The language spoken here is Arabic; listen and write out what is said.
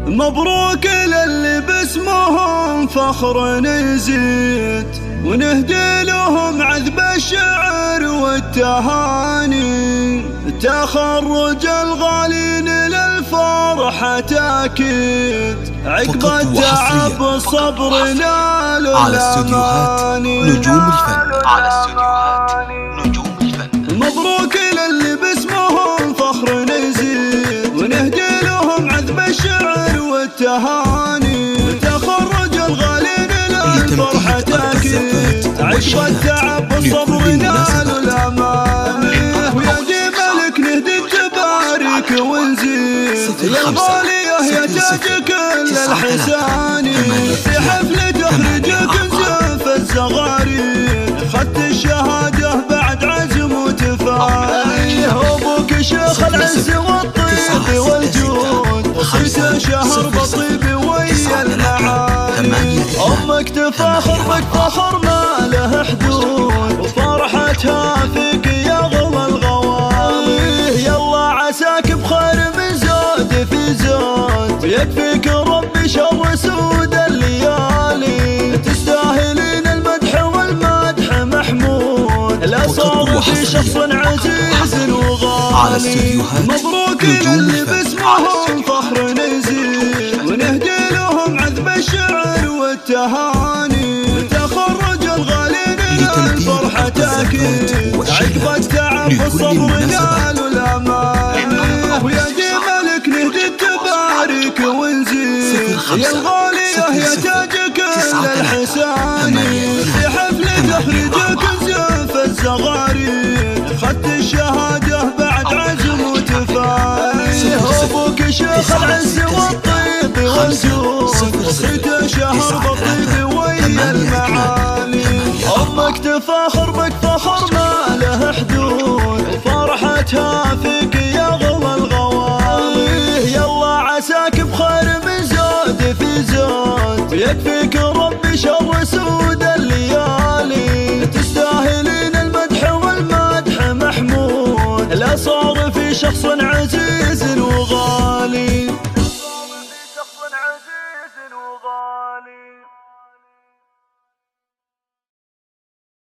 مبروك للي باسمهم فخر نزيد، ونهدي لهم عذب الشعر والتهاني. تخرج الغالين للفرحة تأكيد، عقب التعب الصبر نالوا على استوديوهات نجوم الفن. مبروك للي باسمهم فخر نزيد، ونهدي لهم عذب الشعر والتهاني. تخرج الغالين للفرحة تأكيد، عقب التعب الصبر نالوا الأماني. ويا دي ملك نهدي التبارك ونزيد، يا الغالية يا تاج كل الحساني. في حفل تخرجك زف الزغاريد، خدت الشهادة بعد عزم وتفاني. أبوك شيخ العز والطيب والجود، صيت شهر بطيب ويا المعاني. أمك تفاخر بك فخر ما له حدود، وفرحتها فيك يا غلا الغوالي. يلا عساك بخير من زود في زود، ويكفيك ربي شر سود الليالي. تستاهلين المدح والمدح محمود، لا صار في شخص عزيز وغالي. مبروك للي باسمهم فخر نزيد، ونهدي لهم عذب الشعر والتهاني. تخرج الغالين للفرحة تأكيد، عقب التعب الصبر نالوا الأمان. ويا دي ملك نهدي التبارك ونزيد، يا الغالية يا تاج كل الحساني. في حفل تخرجك زف الزغاريد، خدت الشهادة بعد عزم وتفاني. أبوك شيخ العز والطيب والجود، صيت شهر بطيب ويا المعالي. أمك تفاخر بك فخر ما له حدود، وفرحتها فيك يا غلا الغوالي. يلا عساك بخير من زود في زود، ويكفيك ربي شر سود الليالي. تستاهلين المدح والمدح محمود، لا صار في شخص عزيز